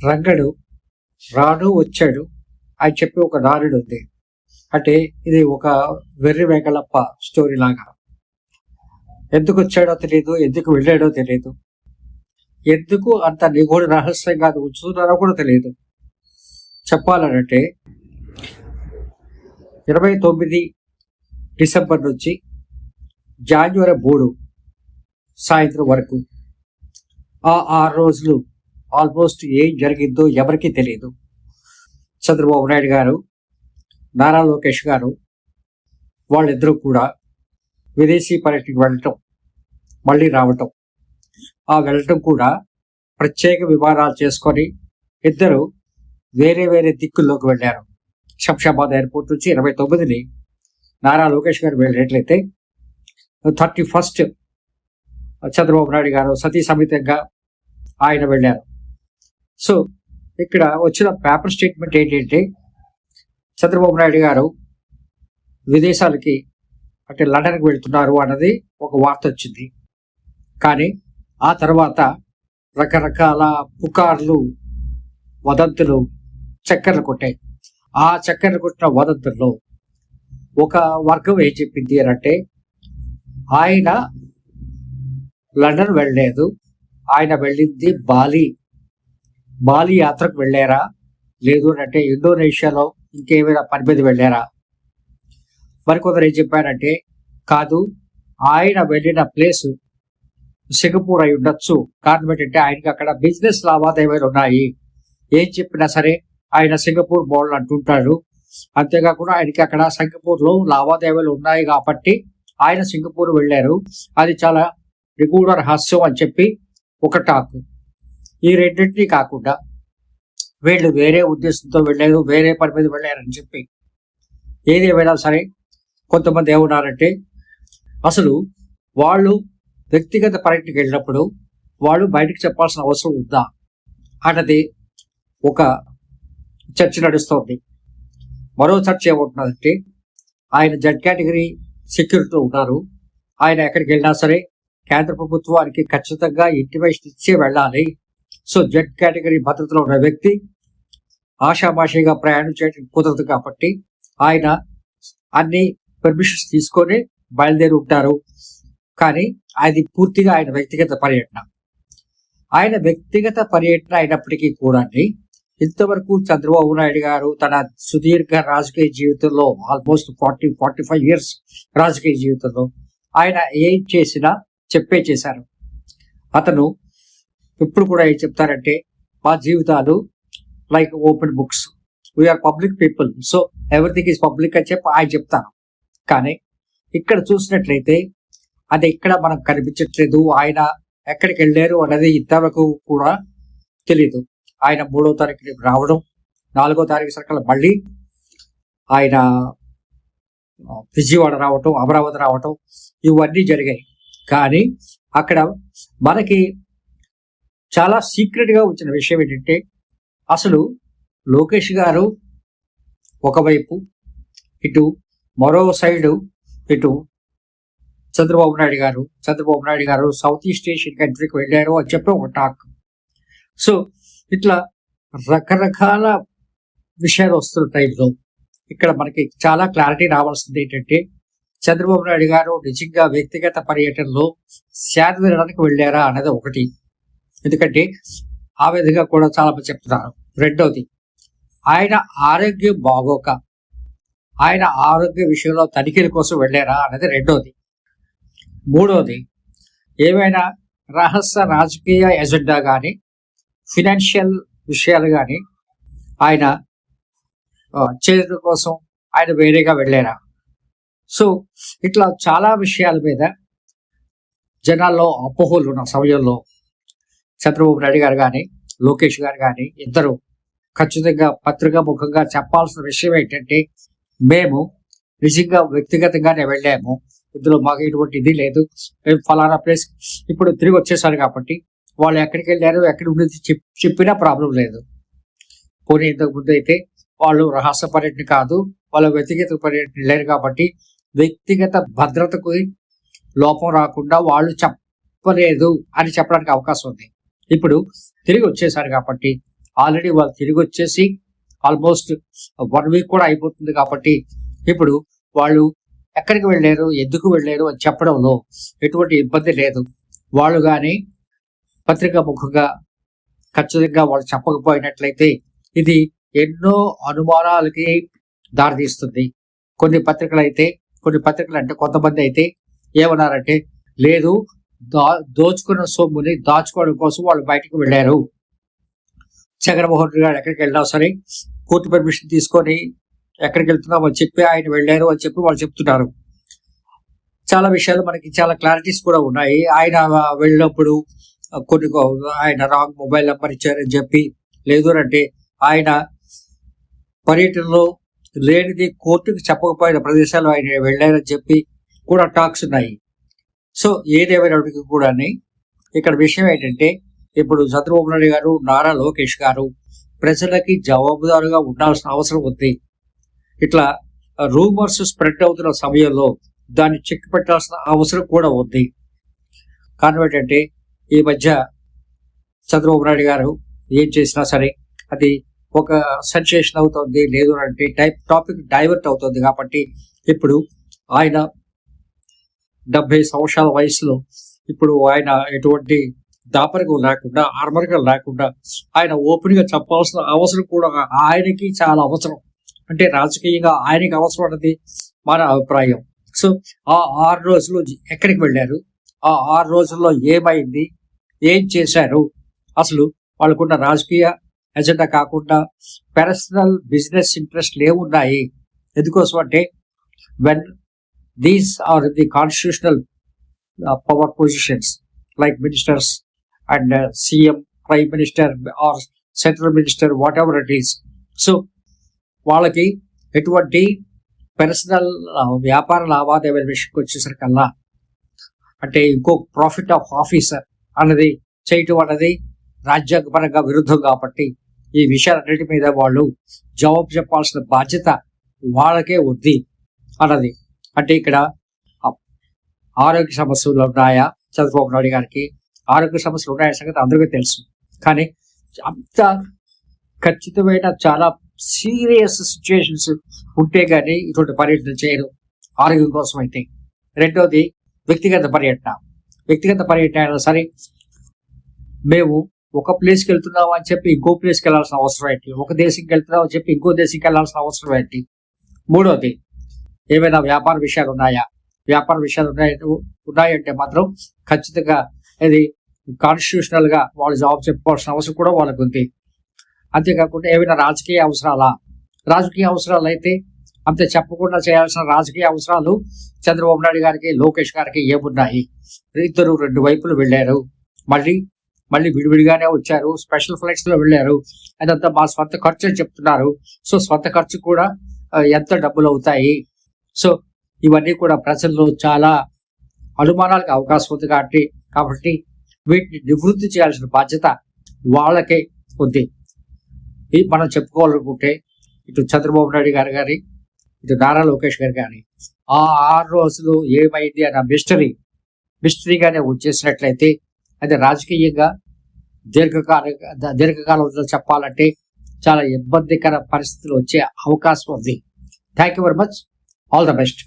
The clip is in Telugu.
రంగడు రాను వచ్చాడు అని చెప్పి ఒక నానుడు ఉంది. అంటే ఇది ఒక వెర్రి వెంగళప్ప స్టోరీ లాగా. ఎందుకు వచ్చాడో తెలియదు, ఎందుకు వెళ్ళాడో తెలియదు, ఎందుకు అంత నిగూఢ రహస్యంగా అది ఉంచుతున్నారో కూడా తెలియదు. చెప్పాలనంటే 29 డిసెంబర్ నుంచి జనవరి 3 సాయంత్రం వరకు ఆ 6 రోజులు ఆల్మోస్ట్ ఏం జరిగిందో ఎవరికీ తెలియదు. చంద్రబాబు నాయుడు గారు, నారా లోకేష్ గారు వాళ్ళిద్దరూ కూడా విదేశీ పర్యటనకు వెళ్ళటం, మళ్ళీ రావటం, ఆ వెళ్ళటం కూడా ప్రత్యేక విమానాలు చేసుకొని ఇద్దరు వేరే వేరే దిక్కుల్లోకి వెళ్ళారు. శంషాబాద్ ఎయిర్పోర్ట్ నుంచి 29ని నారా లోకేష్ గారు వెళ్ళినట్లయితే 31st చంద్రబాబు నాయుడు గారు సతీ సమేతంగా ఆయన వెళ్ళారు. సో ఇక్కడ వచ్చిన పేపర్ స్టేట్మెంట్ ఏంటంటే చంద్రబాబు నాయుడు గారు విదేశాలకి అంటే లండన్కి వెళ్తున్నారు అన్నది ఒక వార్త వచ్చింది. కానీ ఆ తర్వాత రకరకాల పుకార్లు, వదంతులు చక్కర్లు కొట్టాయి. ఆ చక్కర్లు కొట్టిన వదంతుల్లో ఒక వర్గం ఏం చెప్పింది అని అంటే ఆయన లండన్ వెళ్ళలేదు, ఆయన వెళ్ళింది బాలి యాత్రకు వెళ్ళారా, లేదు అంటే ఇండోనేషియాలో ఇంకేమైనా పని మీద వెళ్ళారా. మరికొందరు ఏం చెప్పారంటే కాదు, ఆయన వెళ్ళిన ప్లేస్ సింగపూర్ అయి ఉండొచ్చు. కారణం ఏంటంటే ఆయనకి అక్కడ బిజినెస్ లావాదేవీలు ఉన్నాయి. ఏం చెప్పినా సరే ఆయన సింగపూర్ బోర్డు అంటుంటాడు. అంతేకాకుండా ఆయనకి అక్కడ సింగపూర్లో లావాదేవీలు ఉన్నాయి కాబట్టి ఆయన సింగపూర్ వెళ్ళారు, అది చాలా నిగూఢ రహస్యం అని చెప్పి ఒక టాక్. ఈ రెండింటినీ కాకుండా వీళ్ళు వేరే ఉద్దేశంతో వెళ్ళారు, వేరే పని మీద వెళ్ళారని చెప్పి ఏది ఏమైనా సరే కొంతమంది ఏమన్నారంటే అసలు వాళ్ళు వ్యక్తిగత పర్యటనకి వెళ్ళినప్పుడు వాళ్ళు బయటకు చెప్పాల్సిన అవసరం ఉందా అన్నది ఒక చర్చ నడుస్తోంది. మరో చర్చ ఏమంటున్నదంటే ఆయన జెడ్ కేటగిరీ సెక్యూరిటీలో ఉన్నారు, ఆయన ఎక్కడికి వెళ్ళినా సరే కేంద్ర ప్రభుత్వానికి ఖచ్చితంగా ఇంటిమేషన్ ఇచ్చే వెళ్ళాలి. సో జెడ్ కేటగిరీ భద్రతలో ఉన్న వ్యక్తి ఆషామాషిగా ప్రయాణం చేయడం కుదరదు కాబట్టి ఆయన అన్ని పర్మిషన్స్ తీసుకొని బయలుదేరి ఉంటారు. కానీ అది పూర్తిగా ఆయన వ్యక్తిగత పర్యటన. ఆయన వ్యక్తిగత పర్యటన అయినప్పటికీ కూడా ఇంతవరకు చంద్రబాబు నాయుడు గారు తన సుదీర్ఘ రాజకీయ జీవితంలో ఆల్మోస్ట్ 45 years రాజకీయ జీవితంలో ఆయన ఏం చేసినా చేశారు. అతను ఇప్పుడు కూడా ఏం చెప్తారంటే మా జీవితాలు like open books, we are public people, so everything is public అని చెప్పి ఆయన చెప్తాను. కానీ ఇక్కడ చూసినట్లయితే అది ఎక్కడ మనకు కనిపించట్లేదు. ఆయన ఎక్కడికి వెళ్ళారు అన్నది ఇంతవరకు కూడా తెలీదు. ఆయన 3వ తారీఖు రావడం, 4వ తారీఖు సరికల్లా మళ్ళీ ఆయన విజయవాడ రావటం, అమరావతి రావటం, ఇవన్నీ జరిగాయి. కానీ అక్కడ మనకి చాలా సీక్రెట్గా వచ్చిన విషయం ఏంటంటే అసలు లోకేష్ గారు ఒకవైపు, ఇటు మరో సైడు ఇటు చంద్రబాబు నాయుడు గారు సౌత్ ఈస్ట్ ఏషియన్ కంట్రీకి వెళ్ళారు అని చెప్పి ఒక టాక్. సో ఇట్లా రకరకాల విషయాలు వస్తున్న టైంలో ఇక్కడ మనకి చాలా క్లారిటీ రావాల్సింది ఏంటంటే చంద్రబాబు నాయుడు గారు నిజంగా వ్యక్తిగత పర్యటనలో శాంతి తినడానికి వెళ్ళారా అనేది ఒకటి. ఎందుకంటే ఆ విధంగా కూడా చాలా మంది చెప్తున్నారు. రెండోది ఆయన ఆరోగ్యం బాగోక ఆయన ఆరోగ్య విషయంలో తనిఖీల కోసం వెళ్ళారా అనేది రెండోది. మూడోది ఏమైనా రహస్య రాజకీయ ఎజెండా కానీ ఫినాన్షియల్ విషయాలు కానీ ఆయన చేయడం కోసం ఆయన వేరేగా వెళ్ళారా. సో ఇట్లా చాలా విషయాల మీద జనాల్లో అపోహలు ఉన్న సమయంలో చంద్రబాబు నాయుడు గారు కానీ లోకేష్ గారు కానీ ఇద్దరు ఖచ్చితంగా పత్రికా ముఖంగా చెప్పాల్సిన విషయం ఏంటంటే మేము నిజంగా వ్యక్తిగతంగానే వెళ్ళాము, ఇందులో మాకు ఎటువంటి ఇది లేదు, మేము ఫలానా ప్లేస్ ఇప్పుడు తిరిగి వచ్చేసారు కాబట్టి వాళ్ళు ఎక్కడికి వెళ్ళారు ఎక్కడి గురించి చెప్పినా ప్రాబ్లం లేదు. పోనీ ఇంతకు ముందు అయితే వాళ్ళు రహస్య పర్యటన కాదు, వాళ్ళ వ్యక్తిగత పర్యటన లేరు కాబట్టి వ్యక్తిగత భద్రతకు లోపం రాకుండా వాళ్ళు చెప్పలేదు అని చెప్పడానికి అవకాశం ఉంది. ఇప్పుడు తిరిగి వచ్చేసారు కాబట్టి ఆల్రెడీ వాళ్ళు తిరిగి వచ్చేసి ఆల్మోస్ట్ 1 వీక్ కూడా అయిపోతుంది కాబట్టి ఇప్పుడు వాళ్ళు ఎక్కడికి వెళ్ళారు, ఎందుకు వెళ్ళారు అని చెప్పడంలో ఎటువంటి ఇబ్బంది లేదు. వాళ్ళు కానీ పత్రికా ముఖంగా ఖచ్చితంగా వాళ్ళు చెప్పకపోయినట్లయితే ఇది ఎన్నో అనుమానాలకి దారితీస్తుంది. కొన్ని పత్రికలు అంటే కొంతమంది అయితే ఏమన్నారంటే, లేదు దోచుకున్న సొమ్ముని దాచుకోవడం కోసం వాళ్ళు బయటకు వెళ్ళారు, జగన్మోహన్ రెడ్డి గారు ఎక్కడికి వెళ్ళినా సరే కోర్టు పర్మిషన్ తీసుకొని ఎక్కడికి వెళ్తున్నాం అని చెప్పి ఆయన వెళ్ళారు అని చెప్పి వాళ్ళు చెప్తున్నారు. చాలా విషయాలు మనకి చాలా క్లారిటీస్ కూడా ఉన్నాయి. ఆయన వెళ్ళినప్పుడు కొన్ని ఆయన రాంగ్ మొబైల్ నెంబర్ ఇచ్చారని చెప్పి, లేదు అంటే ఆయన పర్యటనలో లేనిది కోర్టుకు చెప్పకపోయిన ప్రదేశాలు ఆయన వెళ్ళారని చెప్పి కూడా టాక్స్ ఉన్నాయి. సో ఏదేమైనప్పటికీ కూడా ఇక్కడ విషయం ఏంటంటే, ఇప్పుడు చంద్రబాబు నాయుడు గారు, నారా లోకేష్ గారు ప్రజలకి జవాబుదారుగా ఉండాల్సిన అవసరం ఉంది. ఇట్లా రూమర్స్ స్ప్రెడ్ అవుతున్న సమయంలో దాన్ని చెక్ పెట్టాల్సిన అవసరం కూడా ఉంది. కారణం ఏంటంటే, ఈ మధ్య చంద్రబాబు నాయుడు గారు ఏం చేసినా సరే అది ఒక సెన్సేషన్ అవుతుంది, లేదు అంటే టాపిక్ డైవర్ట్ అవుతుంది. కాబట్టి ఇప్పుడు ఆయన 70 సంవత్సరాల వయసులో ఇప్పుడు ఆయన ఎటువంటి దాపరికం లేకుండా, ఆర్మరికం లేకుండా ఆయన ఓపెన్ గా చెప్పాల్సిన అవసరం కూడా ఆయనకి చాలా అవసరం. అంటే రాజకీయంగా ఆయనకి అవసరం అన్నది మన అభిప్రాయం. సో ఆ 6 రోజులు ఎక్కడికి వెళ్ళారు, ఆ 6 రోజుల్లో ఏమైంది, ఏం చేశారు, అసలు వాళ్ళకున్న రాజకీయ ఎజెండా కాకుండా పర్సనల్ బిజినెస్ ఇంట్రెస్ట్ ఏమున్నాయి, ఎందుకోసం అంటే when these are the constitutional power positions like ministers and CM, prime minister or central minister, whatever it is. So వాళ్ళకి ఎటువంటి పర్సనల్ వ్యాపార లావాదేవీల విషయంకి వచ్చేసరికల్లా అంటే ఇంకో ప్రాఫిట్ ఆఫ్ ఆఫీసర్ అన్నది చేయటం అన్నది రాజ్యాంగపరంగా విరుద్ధం. కాబట్టి ఈ విషయాలన్నిటి మీద వాళ్ళు జవాబు చెప్పాల్సిన బాధ్యత వాళ్ళకే ఉంది అన్నది. అంటే ఇక్కడ ఆరోగ్య సమస్యలు ఉన్నాయా చంద్రబాబు నాయుడు గారికి, ఆరోగ్య సమస్యలు ఉన్నాయా సంగతి అందరికీ తెలుసు. కానీ అంత ఖచ్చితమైన చాలా సీరియస్ సిచ్యుయేషన్స్ ఉంటే కానీ ఇటువంటి పర్యటన చేయరు ఆరోగ్యం కోసం అయితే. రెండోది వ్యక్తిగత పర్యటన అయినా సరే మేము ఒక ప్లేస్కి వెళ్తున్నాం అని చెప్పి ఇంకో ప్లేస్కి వెళ్ళాల్సిన అవసరం ఏంటి, ఒక దేశంకి వెళ్తున్నాం అని చెప్పి ఇంకో దేశంకి వెళ్ళాల్సిన అవసరం ఏంటి. మూడోది ఏమైనా వ్యాపార విషయాలు ఉన్నాయంటే మాత్రం ఖచ్చితంగా ఇది కాన్స్టిట్యూషనల్ గా వాళ్ళు జవాబు చెప్పుకోవాల్సిన అవసరం కూడా వాళ్ళకు ఉంది. అంతేకాకుండా ఏమైనా రాజకీయ అవసరాలు అయితే అంత చెప్పకుండా చేయాల్సిన రాజకీయ అవసరాలు చంద్రబాబు నాయుడు గారికి, లోకేష్ గారికి ఏమున్నాయి. ఇద్దరు 2 వైపులు వెళ్ళారు, మళ్ళీ విడివిడిగానే వచ్చారు, స్పెషల్ ఫ్లైట్స్ లో వెళ్ళారు. అదంతా మా స్వంత ఖర్చు అని చెప్తున్నారు. సో స్వంత ఖర్చు కూడా ఎంత డబ్బులు అవుతాయి. సో ఇవన్నీ కూడా ప్రజల్లో చాలా అనుమానాలకు అవకాశం ఉంది. కాబట్టి వీటిని నివృత్తి చేయాల్సిన బాధ్యత వాళ్ళకే ఉంది. మనం చెప్పుకోవాలనుకుంటే ఇటు చంద్రబాబు నాయుడు గారు కానీ, ఇటు నారా లోకేష్ గారు కానీ ఆ 6 రోజులు ఏమైంది అన్న మిస్టరీగానే వచ్చేసినట్లయితే అది రాజకీయంగా దీర్ఘకాలంలో చెప్పాలంటే చాలా ఇబ్బందికర పరిస్థితులు వచ్చే అవకాశం ఉంది. Thank you very much. All the best.